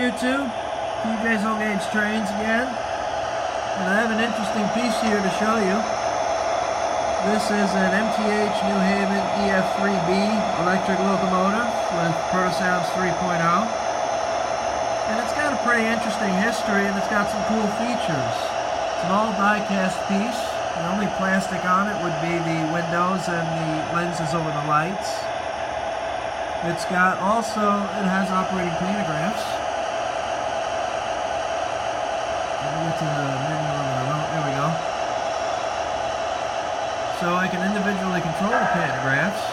YouTube, TJ's Old Gauge Trains again, and I have an interesting piece here to show you. This is an MTH New Haven ef3-b electric locomotive with Protosounds 3.0, and it's got a pretty interesting history and it's got some cool features. It's an all die-cast piece. The only plastic on it would be the windows and the lenses over the lights. It has operating pantographs. Let me get to the menu on the remote. There we go. So I can individually control the pantographs.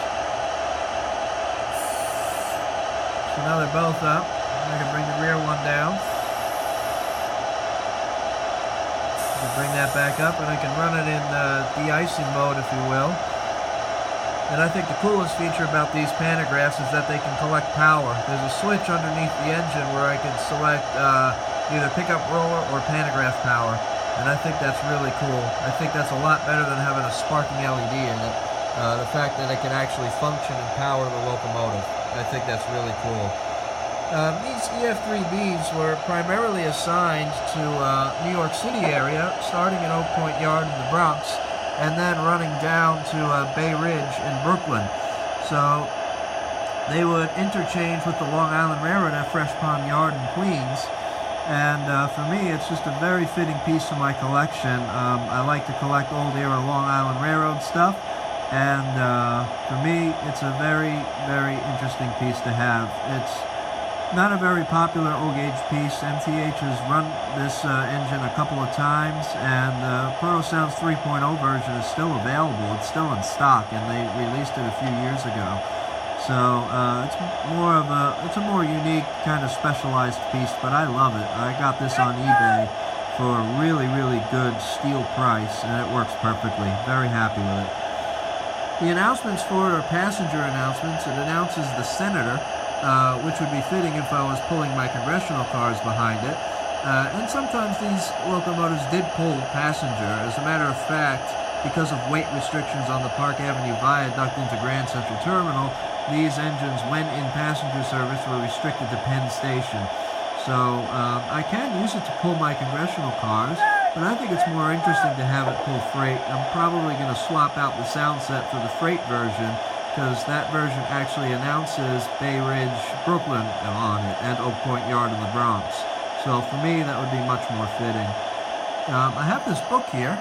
So now they're both up. I can bring the rear one down. I can bring that back up, and I can run it in de-icing mode, if you will. And I think the coolest feature about these pantographs is that they can collect power. There's a switch underneath the engine where I can select either pickup roller or pantograph power. And I think that's really cool. I think that's a lot better than having a sparking LED in it. The fact that it can actually function and power the locomotive. I think that's really cool. These ef3-bs were primarily assigned to New York City area, starting in Oak Point Yard in the Bronx, and then running down to Bay Ridge in Brooklyn. So they would interchange with the Long Island Railroad at Fresh Pond Yard in Queens. And for me, it's just a very fitting piece of my collection. I like to collect old era Long Island Railroad stuff. And for me, it's a very, very interesting piece to have. It's not a very popular O-gauge piece. MTH has run this engine a couple of times, and the Protosounds 3.0 version is still available. It's still in stock, and they released it a few years ago. So it's a more unique kind of specialized piece, but I love it. I got this on eBay for a really, really good steel price, and it works perfectly. Very happy with it. The announcements for it are passenger announcements. It announces the Senator, which would be fitting if I was pulling my congressional cars behind it. And sometimes these locomotives did pull passenger. As a matter of fact, because of weight restrictions on the Park Avenue Viaduct into Grand Central Terminal, these engines, when in passenger service, were restricted to Penn Station. So I can use it to pull my congressional cars, but I think it's more interesting to have it pull freight. I'm probably going to swap out the sound set for the freight version, because that version actually announces Bay Ridge, Brooklyn on it, and Oak Point Yard in the Bronx. So for me, that would be much more fitting. I have this book here,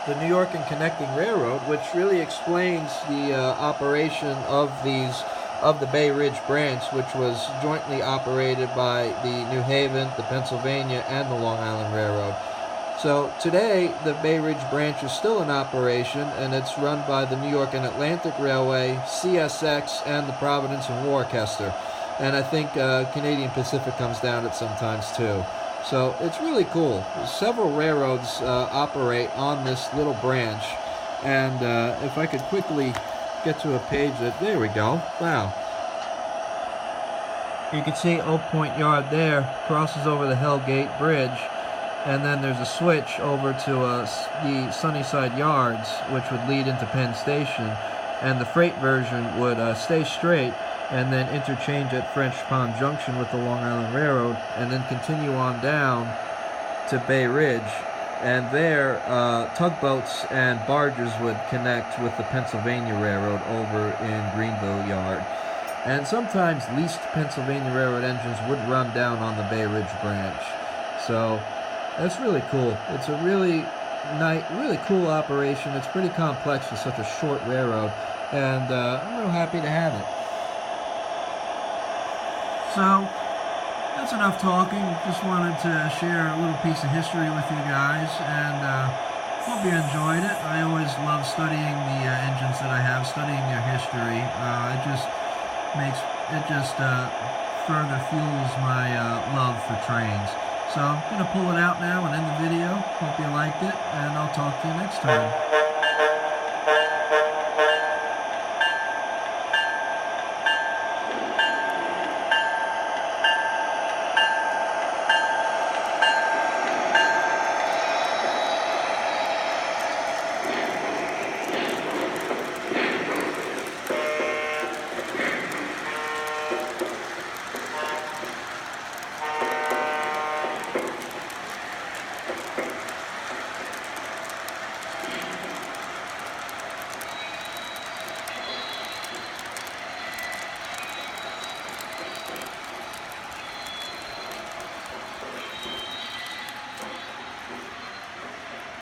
The New York and Connecting Railroad, which really explains the operation of the Bay Ridge branch, which was jointly operated by the New Haven, the Pennsylvania, and the Long Island Railroad. So today, the Bay Ridge branch is still in operation, and it's run by the New York and Atlantic Railway, CSX, and the Providence and Worcester. And I think Canadian Pacific comes down it sometimes too. So it's really cool. Several railroads operate on this little branch. And if I could quickly get to a page there we go. Wow. You can see Oak Point Yard there, crosses over the Hellgate Bridge. And then there's a switch over to the Sunnyside Yards, which would lead into Penn Station. And the freight version would stay straight and then interchange at French Pond Junction with the Long Island Railroad, and then continue on down to Bay Ridge. And there, tugboats and barges would connect with the Pennsylvania Railroad over in Greenville Yard. And sometimes leased Pennsylvania Railroad engines would run down on the Bay Ridge branch. So that's really cool. It's a really cool operation. It's pretty complex for such a short railroad, and I'm real happy to have it. So that's enough talking. Just wanted to share a little piece of history with you guys, and hope you enjoyed it. I always love studying the engines that I have, studying their history. It just further fuels my love for trains. So I'm going to pull it out now and end the video. Hope you liked it, and I'll talk to you next time.